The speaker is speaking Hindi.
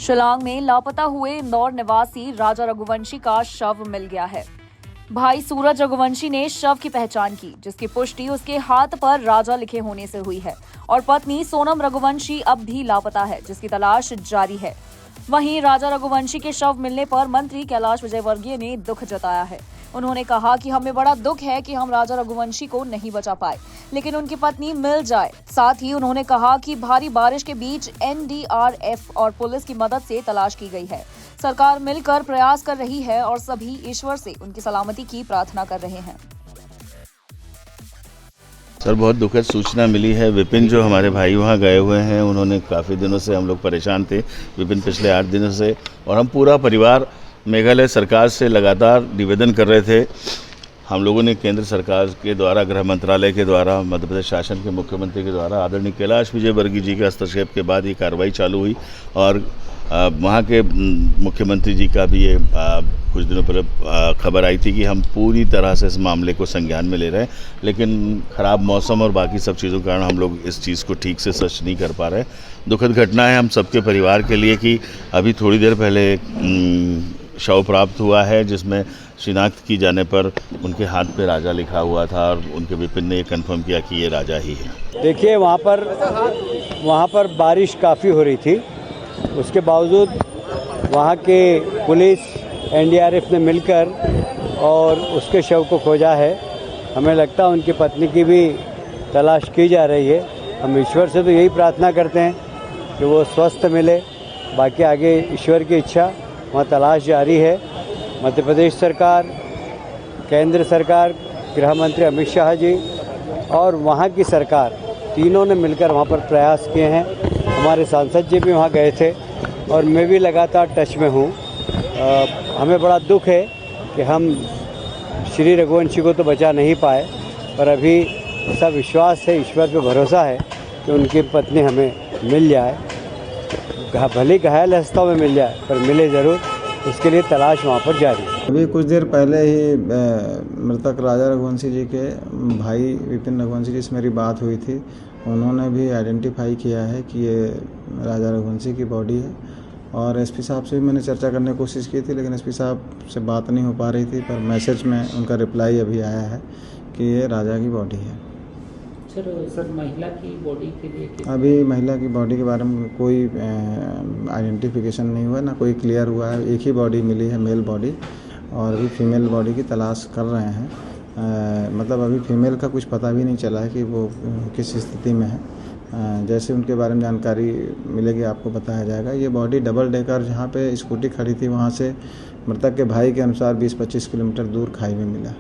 शिलांग में लापता हुए इंदौर निवासी राजा रघुवंशी का शव मिल गया है। भाई सूरज रघुवंशी ने शव की पहचान की, जिसकी पुष्टि उसके हाथ पर राजा लिखे होने से हुई है और पत्नी सोनम रघुवंशी अब भी लापता है, जिसकी तलाश जारी है। वहीं राजा रघुवंशी के शव मिलने पर मंत्री कैलाश विजयवर्गीय ने दुख जताया है। उन्होंने कहा कि हमें बड़ा दुख है कि हम राजा रघुवंशी को नहीं बचा पाए, लेकिन उनकी पत्नी मिल जाए। साथ ही उन्होंने कहा कि भारी बारिश के बीच NDRF और पुलिस की मदद से तलाश की गई है। सरकार मिलकर प्रयास कर रही है और सभी ईश्वर से उनकी सलामती की प्रार्थना कर रहे हैं। सर, बहुत दुखद सूचना मिली है। विपिन जो हमारे भाई वहाँ गए हुए हैं, उन्होंने काफ़ी दिनों से हम लोग परेशान थे, विपिन पिछले 8 दिनों से, और हम पूरा परिवार मेघालय सरकार से लगातार निवेदन कर रहे थे। हम लोगों ने केंद्र सरकार के द्वारा, गृह मंत्रालय के द्वारा, मध्य प्रदेश शासन के मुख्यमंत्री के द्वारा, आदरणीय कैलाश विजयवर्गीय जी के हस्तक्षेप के बाद ये कार्रवाई चालू हुई और वहाँ के मुख्यमंत्री जी का भी ये कुछ दिनों पहले खबर आई थी कि हम पूरी तरह से इस मामले को संज्ञान में ले रहे हैं, लेकिन ख़राब मौसम और बाकी सब चीज़ों के कारण हम लोग इस चीज़ को ठीक से सर्च नहीं कर पा रहे। दुखद घटना है हम सबके परिवार के लिए कि अभी थोड़ी देर पहले शव प्राप्त हुआ है, जिसमें शिनाख्त की जाने पर उनके हाथ पे राजा लिखा हुआ था और उनके विपिन ने ये कंफर्म किया कि ये राजा ही है। देखिए, वहाँ पर बारिश काफ़ी हो रही थी, उसके बावजूद वहाँ के पुलिस NDRF ने मिलकर और उसके शव को खोजा है। हमें लगता है उनकी पत्नी की भी तलाश की जा रही है। हम ईश्वर से तो यही प्रार्थना करते हैं कि वो स्वस्थ मिले, बाकी आगे ईश्वर की इच्छा, वहाँ तलाश जारी है। मध्य प्रदेश सरकार, केंद्र सरकार, गृह मंत्री अमित शाह जी और वहाँ की सरकार, तीनों ने मिलकर वहाँ पर प्रयास किए हैं। हमारे सांसद जी भी वहाँ गए थे और मैं भी लगातार टच में हूँ। हमें बड़ा दुख है कि हम श्री रघुवंशी को तो बचा नहीं पाए, पर अभी ऐसा विश्वास है, ईश्वर पे भरोसा है कि उनकी पत्नी हमें मिल जाए, भले घायल अवस्था में मिल जाए, पर मिले ज़रूर। इसके लिए तलाश वहाँ पर जारी है। अभी कुछ देर पहले ही मृतक राजा रघुवंशी जी के भाई विपिन रघुवंशी जी से मेरी बात हुई थी। उन्होंने भी आइडेंटिफाई किया है कि ये राजा रघुवंशी की बॉडी है और SP साहब से भी मैंने चर्चा करने की कोशिश की थी, लेकिन SP साहब से बात नहीं हो पा रही थी, पर मैसेज में उनका रिप्लाई अभी आया है कि ये राजा की बॉडी है। सर, महिला की बॉडी के लिए अभी महिला की बॉडी के बारे में कोई आइडेंटिफिकेशन नहीं हुआ, ना कोई क्लियर हुआ है। एक ही बॉडी मिली है, मेल बॉडी, और अभी फीमेल बॉडी की तलाश कर रहे हैं। मतलब अभी फीमेल का कुछ पता भी नहीं चला है कि वो किस स्थिति में है। जैसे उनके बारे में जानकारी मिलेगी आपको बताया जाएगा। ये बॉडी डबल डेकर जहाँ पे स्कूटी खड़ी थी, वहाँ से मृतक के भाई के अनुसार 20-25 किलोमीटर दूर खाई में मिला।